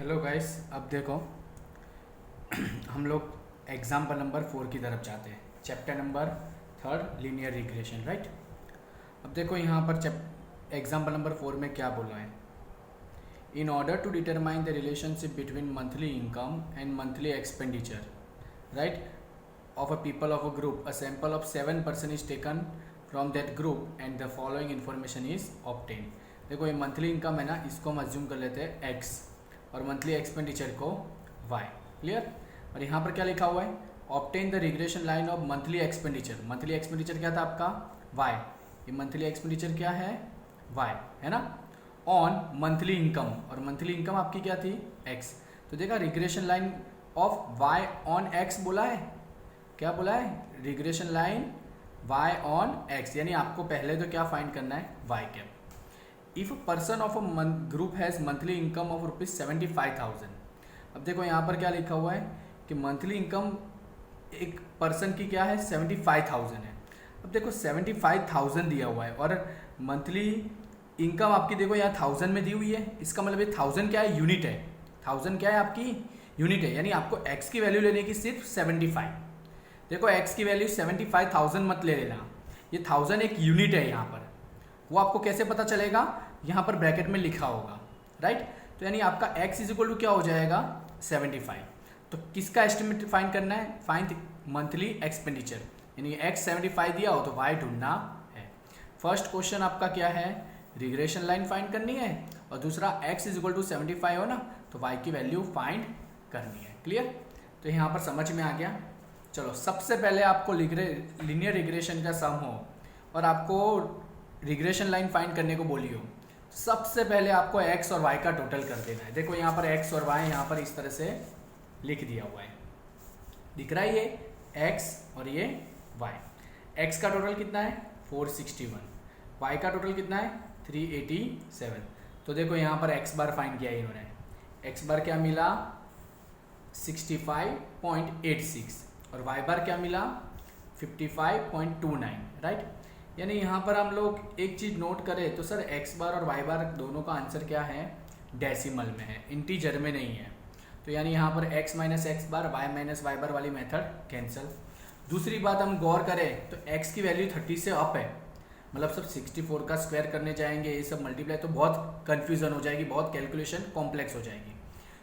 Hello guys, अब देखो हम लोग एग्जाम्पल नंबर 4 की तरफ जाते हैं। Chapter number 3 linear regression, right. अब देखो यहाँ पर एग्जाम्पल नंबर 4 में क्या बोला है। In order to determine the relationship between monthly income and monthly expenditure, right, of a people of a group, a sample of 7 person is taken from that group and the following information is obtained। देखो ये monthly income है ना, इसको हम assume कर लेते हैं x और मंथली एक्सपेंडिचर को y। क्लियर। और यहाँ पर क्या लिखा हुआ है, obtain the regression line of monthly expenditure. Monthly expenditure क्या था आपका y, ये मंथली एक्सपेंडिचर क्या है y, है ना, ऑन मंथली इनकम, और मंथली इनकम आपकी क्या थी x। तो देखा regression line of y on x बोला है, क्या बोला है, regression line y on x, यानी आपको पहले तो क्या फाइंड करना है y cap. If person of a group has monthly income of ₹75,000। अब देखो यहाँ पर क्या लिखा हुआ है कि मंथली इनकम एक पर्सन की क्या है 75,000 है। अब देखो 75,000 दिया हुआ है और मंथली इनकम आपकी देखो यहाँ 1000 में दी हुई है। इसका मतलब ये 1000 क्या है, यूनिट है। 1000 क्या है आपकी यूनिट है, यानी आपको x की वैल्यू लेने की सिर्फ 75। देखो x की वैल्यू 75,000 मत ले लेना, ये 1000 एक यूनिट है यहाँ पर। वो आपको कैसे पता चलेगा, यहाँ पर ब्रैकेट में लिखा होगा, राइट। तो यानी आपका x इज इक्वल टू क्या हो जाएगा 75। तो किसका एस्टिमेट फाइंड करना है, फाइंड मंथली एक्सपेंडिचर, यानी x 75 दिया हो तो y ढूंढना है। फर्स्ट क्वेश्चन आपका क्या है, रिग्रेशन लाइन फाइंड करनी है, और दूसरा x इज इक्वल टू 75 हो ना तो y की वैल्यू फाइंड करनी है। क्लियर। तो यहाँ पर समझ में आ गया। चलो सबसे पहले आपको लीनियर रिग्रेशन का सम हो और आपको रिग्रेशन लाइन फाइंड करने को बोली हो, सबसे पहले आपको x और y का टोटल कर देना है। देखो यहाँ पर x और y यहाँ पर इस तरह से लिख दिया हुआ है, दिख रहा है ये x और ये y। x का टोटल कितना है 461, y का टोटल कितना है 387। तो देखो यहाँ पर x बार फाइंड किया इन्होंने, x बार क्या मिला 65.86 और y बार क्या मिला 55.29, राइट। यानी यहाँ पर हम लोग एक चीज़ नोट करें तो सर x बार और y बार दोनों का आंसर क्या है, डेसिमल में है, इंटीजर में नहीं है। तो यानी यहाँ पर x माइनस एक्स बार y माइनस वाई बार वाली मेथड कैंसिल। दूसरी बात हम गौर करें तो x की वैल्यू 30 से अप है, मतलब सब 64 का स्क्वायर करने जाएंगे, ये सब मल्टीप्लाई, तो बहुत कन्फ्यूजन हो जाएगी, बहुत कैलकुलेशन कॉम्प्लेक्स हो जाएगी।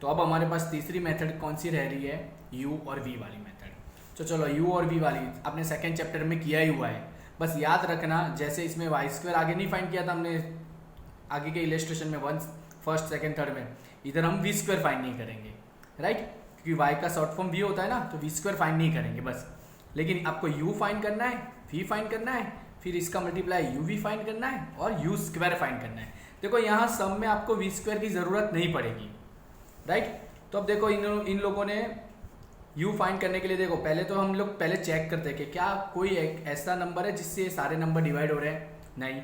तो अब हमारे पास तीसरी मेथड कौन सी रह रही है, u और v वाली मेथड। तो चलो u और v वाली आपने सेकेंड चैप्टर में किया ही हुआ है, बस याद रखना। जैसे इसमें वाई स्क्वायर आगे नहीं फाइंड किया था हमने आगे के इलेस्ट्रेशन में, वन फर्स्ट सेकंड थर्ड में, इधर हम वी स्क्वायर फाइंड नहीं करेंगे, राइट, क्योंकि वाई का शॉर्ट फॉर्म वी होता है ना, तो वी स्क्वायर फाइंड नहीं करेंगे बस। लेकिन आपको u फाइंड करना है, v फाइंड करना है, फिर इसका मल्टीप्लाई uv फाइंड करना है और u स्क्वायर फाइंड करना है। देखो यहाँ सम में आपको वी स्क्वायर की ज़रूरत नहीं पड़ेगी, राइट। तो अब देखो इन लोगों ने u फाइंड करने के लिए, देखो पहले तो हम लोग पहले चेक करते हैं कि क्या कोई एक ऐसा नंबर है जिससे सारे नंबर डिवाइड हो रहे हैं, नहीं।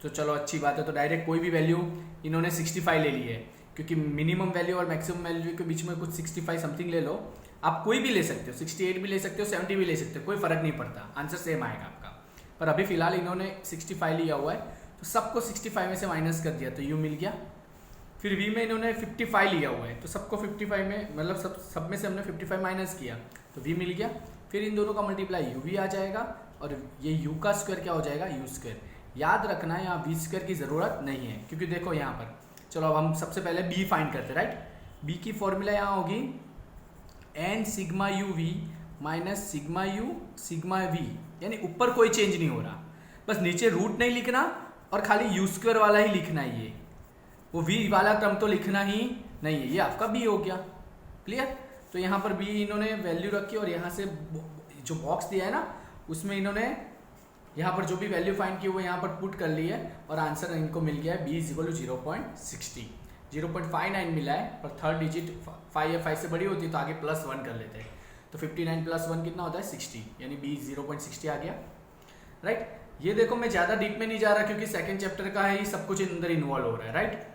तो चलो अच्छी बात है, तो डायरेक्ट कोई भी वैल्यू इन्होंने 65 ले ली है, क्योंकि मिनिमम वैल्यू और मैक्सिमम वैल्यू के बीच में कुछ 65 समथिंग ले लो, आप कोई भी ले सकते हो, 68 भी ले सकते हो, 70 भी ले सकते हो, कोई फर्क नहीं पड़ता, आंसर सेम आएगा आपका। पर अभी फिलहाल इन्होंने 65 लिया हुआ है, तो सबको 65 में से माइनस कर दिया तो u मिल गया। फिर v में इन्होंने 55 लिया हुआ है, तो सबको 55 में, मतलब सब में से हमने 55 माइनस किया तो v मिल गया। फिर इन दोनों का मल्टीप्लाई uv आ जाएगा और ये u का स्क्वायर क्या हो जाएगा u स्क्वायर। याद रखना है यहाँ v स्क्वायर की ज़रूरत नहीं है, क्योंकि देखो यहाँ पर, चलो अब हम सबसे पहले b फाइंड करते हैं, राइट। b की फॉर्मूला यहाँ होगी n sigma u v minus sigma u sigma v, यानी ऊपर कोई चेंज नहीं हो रहा, बस नीचे रूट नहीं लिखना और खाली u स्क्वायर वाला ही लिखना है, ये वो v वाला टर्म तो लिखना ही नहीं है, ये आपका b हो गया। क्लियर। तो यहाँ पर b इन्होंने वैल्यू रखी और यहाँ से जो बॉक्स दिया है ना उसमें इन्होंने यहाँ पर जो भी वैल्यू फाइंड की वो यहाँ पर पुट कर ली है और आंसर इनको मिल गया है b इज इक्वल टू 0.60, 0.59 मिला है, पर थर्ड डिजिट 5 या 5 से बड़ी होती है तो आगे +1 कर लेते हैं, तो 59 + 1 कितना होता है 60, यानी b 0.60 आ गया, राइट। ये देखो मैं ज़्यादा डीप में नहीं जा रहा क्योंकि सेकंड चैप्टर का है, ही सब कुछ अंदर इन्वॉल्व हो रहा है, राइट।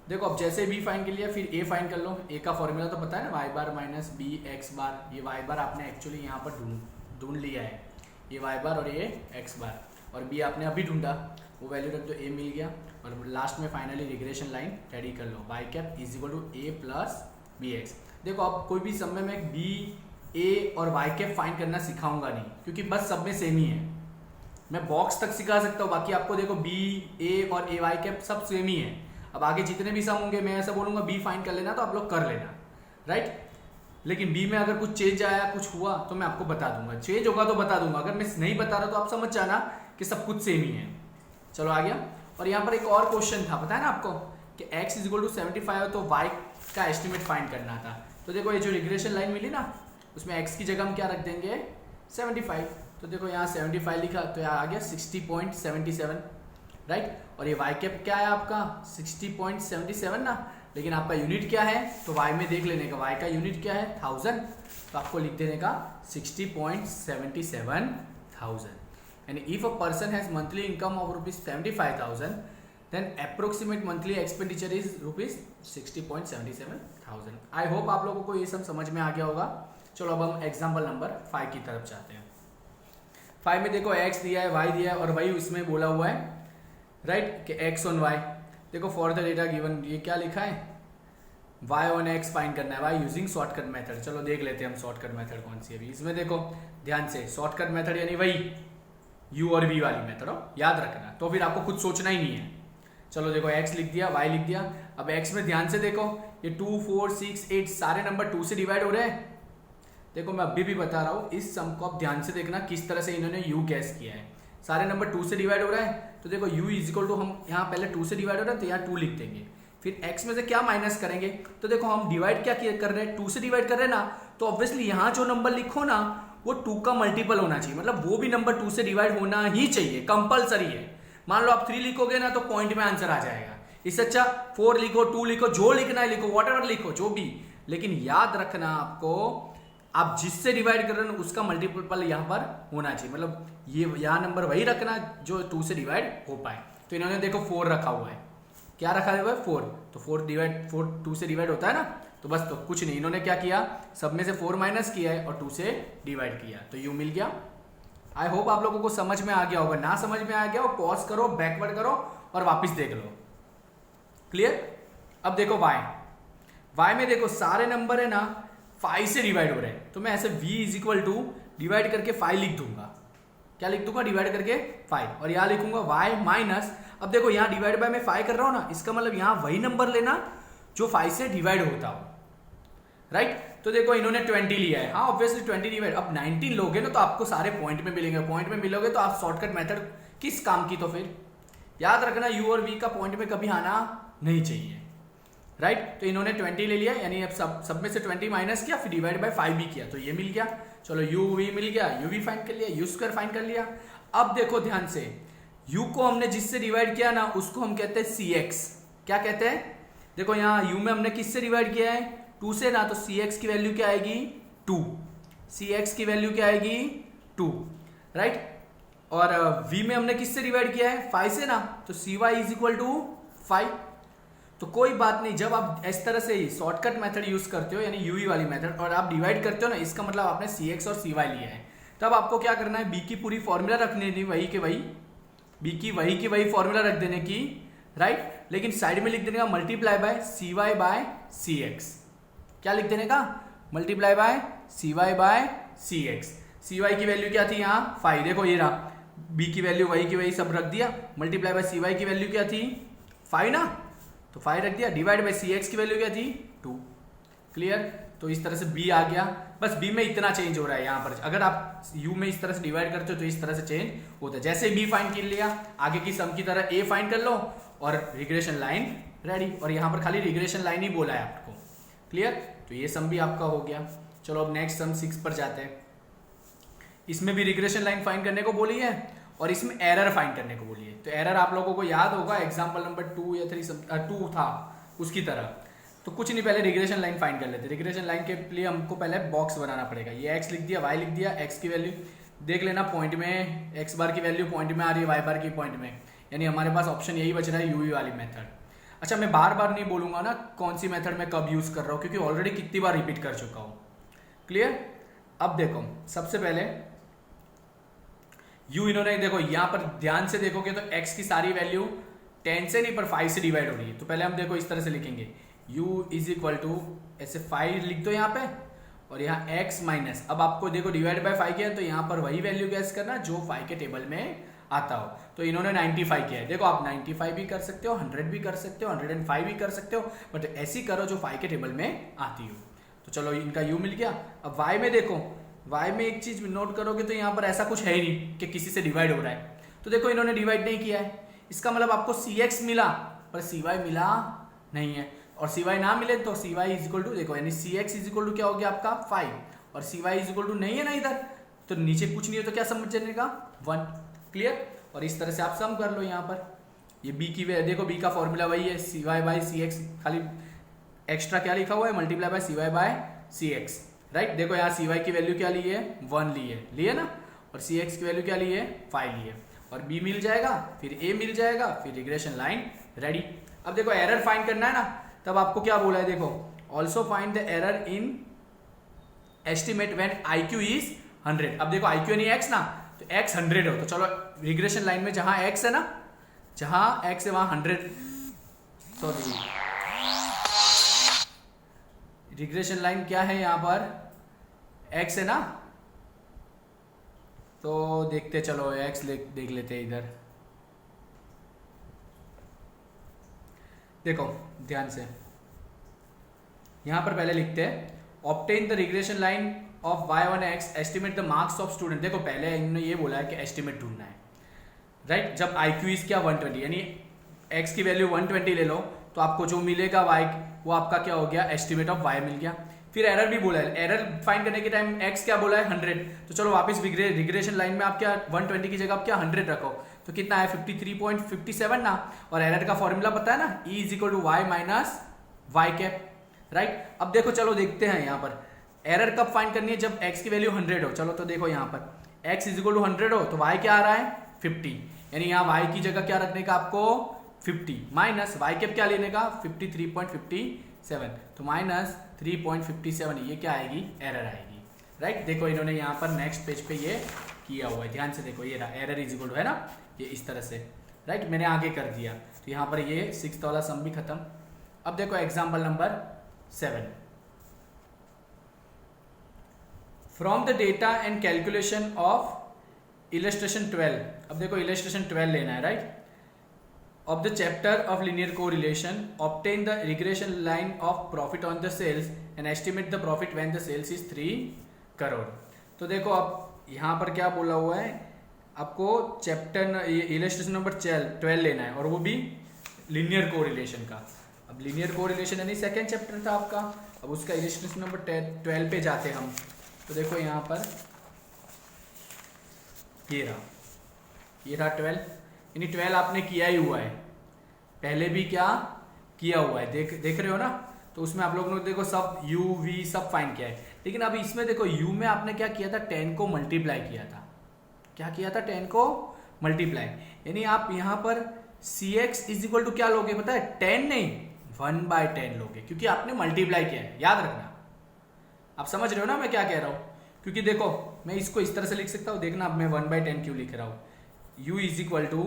देखो अब जैसे b फाइंड कर लिया, फिर a फाइंड कर लो। a का फॉर्मूला तो पता है ना, y बार माइनस b x बार, ये y बार आपने एक्चुअली यहाँ पर ढूंढ लिया है, ये y बार और ये x बार, और b आपने अभी ढूंढा, वो वैल्यू रख दो, a मिल गया। और लास्ट में फाइनली रिग्रेशन लाइन रेडी कर लो, y cap is equal to a plus B X. देखो अब कोई भी सब में मैं बी ए और वाई कैप फाइंड करना सिखाऊंगा नहीं, क्योंकि बस सब में सेम ही है। मैं बॉक्स तक सिखा सकता हूँ, बाकी आपको देखो बी ए और ए वाई कैप सब सेम ही है। अब आगे जितने भी सम होंगे मैं ऐसा बोलूंगा बी फाइंड कर लेना, तो आप लोग कर लेना, राइट। लेकिन बी में अगर कुछ चेंज आया, कुछ हुआ, तो मैं आपको बता दूंगा, चेंज होगा तो बता दूंगा। अगर मैं नहीं बता रहा तो आप समझ जाना कि सब कुछ सेम ही है। चलो आ गया। और यहाँ पर एक और क्वेश्चन था, पता है ना आपको, कि x इज इक्वल टू 75 तो y का एस्टिमेट फाइंड करना था। तो देखो ये जो रिग्रेशन लाइन मिली ना, उसमें x की जगह हम क्या रख देंगे, 75। तो देखो यहाँ 75 लिखा, तो यहाँ आ गया 60.77, राइट। और ये y कैप क्या है आपका 60.77 ना, लेकिन आपका यूनिट क्या है, तो y में देख लेने का, y का यूनिट क्या है 1000, तो आपको लिख देने का 60.77,000। यानी if a person has monthly income of ₹75,000 then approximate monthly expenditure is ₹60.77,000। I hope आप लोगों को ये सब समझ में आ गया होगा। चलो अब हम एग्जाम्पल नंबर 5 की तरफ जाते हैं। 5 में देखो x दिया है, y दिया है, और वही उसमें बोला हुआ है, राइट, कि x ऑन y। देखो फॉर द डेटा गिवन, ये क्या लिखा है, y ऑन x फाइंड करना है, y यूजिंग शॉर्टकट मेथड। चलो देख लेते हैं हम शॉर्टकट मेथड कौन सी है अभी। इसमें देखो ध्यान से, शॉर्टकट मेथड यानी वही u और v वाली मेथड हो, याद रखना, तो फिर आपको कुछ सोचना ही नहीं है। चलो देखो x लिख दिया, y लिख दिया। अब x में ध्यान से देखो, ये 2 4 6 8 सारे नंबर 2 से डिवाइड हो रहे हैं। देखो मैं अभी भी बता रहा हूँ, इस सम को आप ध्यान से देखना किस तरह से इन्होंने u गैस किया है। सारे नंबर 2 से डिवाइड हो रहा है, तो देखो u इज इक्वल टू, हम यहाँ पहले 2 से डिवाइड हो रहा है तो यहाँ 2 लिख देंगे, फिर x में से क्या माइनस करेंगे, तो देखो हम डिवाइड क्या कर रहे हैं, 2 से डिवाइड कर रहे हैं ना, तो ऑब्वियसली यहाँ जो नंबर लिखो ना वो 2 का मल्टीपल होना चाहिए, मतलब वो भी नंबर 2 से डिवाइड होना ही चाहिए, कंपलसरी है। मान लो आप 3 लिखोगे ना तो पॉइंट में आंसर आ जाएगा। इससे अच्छा 4 लिखो, 2 लिखो, जो लिखना है लिखो, वॉट एवर लिखो, जो भी, लेकिन याद रखना आपको, आप जिससे डिवाइड कर रहे हो उसका मल्टीपल यहाँ पर होना चाहिए, मतलब ये यहाँ नंबर वही रखना जो 2 से डिवाइड हो पाए। तो इन्होंने देखो 4 रखा हुआ है, क्या रखा हुआ है 4, तो 4 2 से डिवाइड होता है ना, तो बस, तो कुछ नहीं, इन्होंने क्या किया, सब में से 4 माइनस किया है और 2 से डिवाइड किया, तो यू मिल गया। आई होप आप लोगों को समझ में आ गया होगा। ना समझ में आ गया हो पॉज करो, बैकवर्ड करो और वापस देख लो। क्लियर। अब देखो y में देखो सारे नंबर है ना 5 से डिवाइड हो रहे हैं, तो मैं ऐसे v is equal to divide करके 5 लिख दूंगा। क्या लिख दूंगा, डिवाइड करके 5, और यहां लिखूंगा y माइनस, अब देखो यहां डिवाइड बाय में 5 कर रहा हूं ना, इसका मतलब यहां वही नंबर लेना जो 5 से डिवाइड होता हो, राइट। तो देखो इन्होंने 20 लिया है, हाँ ऑब्वियसली 20 डिवाइड, अब 19 लोगे ना तो आपको सारे पॉइंट में मिलेंगे, पॉइंट में मिलोगे तो आप शॉर्टकट मेथड किस काम की, तो फिर याद रखना u और v का पॉइंट में कभी आना नहीं चाहिए, राइट। तो इन्होंने 20 ले लिया, यानी अब सब में से 20 माइनस किया, फिर डिवाइड बाय 5 भी किया, तो ये मिल गया। चलो u v मिल गया, u v फाइंड कर लिया, u स्क्वायर फाइंड कर लिया। अब देखो ध्यान से, u को हमने जिससे डिवाइड किया ना उसको हम कहते हैं cx। क्या कहते हैं, देखो यहाँ u में हमने किससे डिवाइड किया है, 2 से ना, तो cx की वैल्यू क्या आएगी 2, cx की वैल्यू क्या आएगी 2, राइट। और v में हमने किससे डिवाइड किया है 5 से ना, तो cy इज इक्वल टू 5। तो कोई बात नहीं, जब आप इस तरह से शॉर्टकट मेथड यूज करते हो, यानी यूवी वाली मेथड, और आप डिवाइड करते हो ना, इसका मतलब आपने cx और cy लिया है, तब आपको क्या करना है, b की पूरी फॉर्मूला रखने की, वही के वही, b की वही फॉर्मूला रख देने की, राइट। लेकिन साइड में लिख देने का multiply by cy by cx। क्या लिख देने का, multiply by cy by cx। cy की वैल्यू क्या थी यहाँ 5, देखो ये रहा, b की वैल्यू वही की वही सब रख दिया, मल्टीप्लाई बाय cy की वैल्यू क्या थी 5 ना, तो 5 रख दिया, डिवाइड बाय cx की वैल्यू क्या थी 2। क्लियर। तो इस तरह से b आ गया, बस b में इतना चेंज हो रहा है यहाँ पर। अगर आप u में इस तरह से डिवाइड करते हो तो इस तरह से चेंज होता है। जैसे b फाइंड कर लिया, आगे की सम की तरह a फाइंड कर लो और रिग्रेशन लाइन रेडी। और यहाँ पर खाली रिग्रेशन लाइन ही बोला है आपको। क्लियर। तो ये सम भी आपका हो गया। चलो अब नेक्स्ट सम 6 पर जाते हैं। इसमें भी रिग्रेशन लाइन फाइंड करने को बोली है और इसमें एरर फाइंड करने को बोली है। तो एरर आप लोगों को याद होगा, एग्जाम्पल नंबर 2 या 2 था उसकी तरह। तो कुछ नहीं, पहले रिग्रेशन लाइन फाइंड कर लेते। रिग्रेशन लाइन के लिए हमको पहले बॉक्स बनाना पड़ेगा। ये x लिख दिया, y लिख दिया, x की वैल्यू देख लेना पॉइंट में, x बार की वैल्यू पॉइंट में आ रही है, y बार की पॉइंट में, यानी हमारे पास ऑप्शन यही बच रहा है यूवी वाली मेथड। अच्छा, मैं बार बार नहीं बोलूंगा ना कौन सी मेथड मैं कब यूज कर रहा हूँ, क्योंकि ऑलरेडी कितनी बार रिपीट कर चुका हूँ। क्लियर। अब देखो सबसे पहले u इन्होंने, देखो यहाँ पर ध्यान से देखोगे तो x की सारी वैल्यू 10 से नहीं पर 5 से डिवाइड हो रही है। तो पहले हम देखो इस तरह से लिखेंगे u इज इक्वल टू ऐसे 5 लिख दो यहाँ पे, और यहाँ x माइनस, अब आपको देखो डिवाइड बाय 5 किया है तो यहाँ पर वही वैल्यू गैस करना जो 5 के टेबल में आता हो। तो इन्होंने 95 किया है, देखो आप 95 भी कर सकते हो, 100 भी कर सकते हो, 105 भी कर सकते हो, बट ऐसी करो जो 5 के टेबल में आती हो। तो चलो इनका u मिल गया। अब y में देखो, y में एक चीज नोट करोगे तो यहाँ पर ऐसा कुछ है ही नहीं कि किसी से डिवाइड हो रहा है, तो देखो इन्होंने डिवाइड नहीं किया है, इसका मतलब आपको cx मिला पर cy मिला नहीं है, और cy ना मिले तो cy इज इक्वल टू, देखो यानी cx इज इक्वल टू क्या हो गया आपका 5, और cy इज इक्वल टू नहीं है ना इधर, तो नीचे कुछ नहीं हो तो क्या समझने का 1। क्लियर। और इस तरह से आप सम कर लो यहाँ पर, ये b की देखो b का फॉर्मूला वही है cy बाई cx, खाली एक्स्ट्रा क्या लिखा हुआ है multiply by cy by cx, right. देखो यहाँ cy की वैल्यू क्या ली है 1 ली है, लिए ना, और cx की वैल्यू क्या ली है 5 ली है, और b मिल जाएगा, फिर a मिल जाएगा, फिर रिग्रेशन लाइन रेडी। अब देखो एरर फाइंड करना है ना, तब आपको क्या बोला है, देखो also find the error in estimate when IQ is 100। अब देखो IQ नहीं x ना, तो x 100 हो, तो चलो रिग्रेशन लाइन में जहां x है ना, जहां x है वहां 100, सॉरी रिग्रेशन लाइन क्या है यहाँ पर x है ना, तो देखते चलो x देख लेते हैं इधर। देखो ध्यान से यहाँ पर पहले लिखते हैं obtain the regression line of y1x estimate the marks of student. देखो पहले इन्होंने ये बोला है कि एस्टिमेट ढूंढना है, राइट। जब IQ इज क्या 120, यानी x की वैल्यू 120 ले लो तो आपको जो मिलेगा y वो आपका क्या हो गया एस्टिमेट ऑफ y मिल गया। फिर एरर भी बोला है, एरर फाइंड करने के टाइम x क्या बोला है 100, तो चलो वापस रिग्रेशन लाइन में आप क्या 120 की जगह आप क्या 100 रखो, तो कितना है 53.57 ना, और एरर का फॉर्मूला पता है ना e is equal to y minus Y cap, right. अब देखो चलो देखते हैं यहाँ पर एरर कब फाइंड करनी है, जब x की वैल्यू 100 हो। चलो तो देखो यहाँ पर x इज इक्वल टू 100 हो तो y क्या आ रहा है 50, यानी यहाँ y की जगह क्या रखने का आपको 50, माइनस y कैप क्या लेने का 53.57, तो माइनस 3.57, ये क्या आएगी एरर आएगी, राइट। देखो इन्होंने यहाँ पर नेक्स्ट पेज पे ये किया हुआ है, ध्यान से देखो ये रहा एरर इज इक्वल टू है ना, ये इस तरह से, राइट। मैंने आगे कर दिया, तो यहाँ पर ये 6th वाला सम भी खत्म। अब देखो example number 7, from the data and calculation of illustration 12। अब देखो इलस्ट्रेशन 12 लेना है, right, of the chapter of linear correlation, obtain the regression line of profit on the sales and estimate the profit when the sales is 3 crore. तो देखो अब यहाँ पर क्या बोला हुआ है, आपको चैप्टर इलस्ट्रेशन नंबर 12 लेना है, और वो भी लिनियर कोरिलेशन का। अब लिनियर कोरिलेशन यानी सेकेंड चैप्टर था आपका, अब उसका इलस्ट्रेशन नंबर 12 पे जाते हम। तो देखो यहाँ पर ये रहा 12, यानी 12 आपने किया ही हुआ है, पहले भी क्या किया हुआ है, देख रहे हो ना। तो उसमें आप लोगों ने देखो सब u v सब फाइंड किया है, लेकिन अभी इसमें देखो u में आपने क्या किया था 10 को मल्टीप्लाई किया था, क्या किया था 10 को मल्टीप्लाई, यानी आप यहाँ पर cx इज इक्वल टू क्या लोगे पता है 10 नहीं 1/10 लोगे, क्योंकि आपने मल्टीप्लाई किया है, याद रखना। आप समझ रहे हो ना मैं क्या कह रहा हूँ, क्योंकि देखो मैं इसको इस तरह से लिख सकता हूँ, देखना अब मैं 1/10 क्यों लिख रहा हूँ, u इज इक्वल टू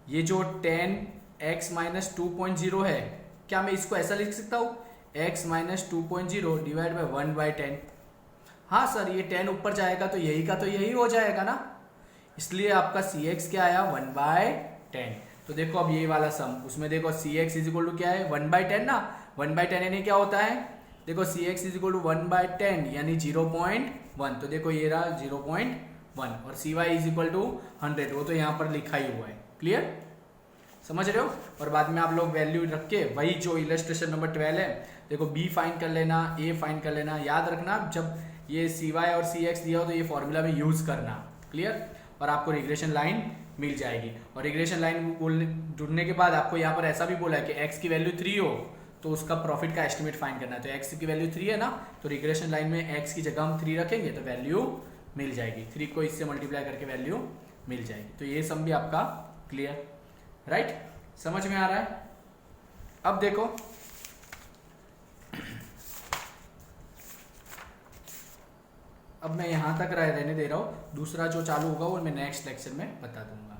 ये जो 10x माइनस 2.0 है, क्या मैं इसको ऐसा लिख सकता हूँ x माइनस 2.0 डिवाइड बाई 1/10। हाँ सर ये 10 ऊपर जाएगा तो यही का तो यही हो जाएगा ना, इसलिए आपका cx क्या आया 1/10। तो देखो अब ये वाला सम, उसमें देखो cx इज इक्वल टू क्या है 1/10 ना, 1/10 यानी क्या होता है, देखो cx इज इक्वल टू 1/10 यानी 0.1, तो देखो ये रहा 0.1, और cy इज इक्वल टू 100, वो तो यहाँ पर लिखा ही हुआ है, क्लियर समझ रहे हो। और बाद में आप लोग वैल्यू रख के वही जो इलस्ट्रेशन नंबर 12 है, देखो b फाइंड कर लेना, a फाइंड कर लेना, याद रखना जब ये cy और cx दिया हो तो ये फॉर्मूला में यूज करना, क्लियर। और आपको रिग्रेशन लाइन मिल जाएगी, और रिग्रेशन लाइन ढूंढने के बाद आपको यहाँ पर ऐसा भी बोला है कि x की वैल्यू 3 हो तो उसका प्रॉफिट का एस्टिमेट फाइंड करना है, तो x की वैल्यू 3 है ना, तो रिग्रेशन लाइन में x की जगह हम 3 रखेंगे तो वैल्यू मिल जाएगी, 3 को इससे मल्टीप्लाई करके वैल्यू मिल जाएगी। तो ये सम भी आपका क्लियर, राइट, समझ में आ रहा है। अब देखो अब मैं यहां तक रहने दे रहा हूं, दूसरा जो चालू होगा वो मैं नेक्स्ट लेक्चर में बता दूंगा।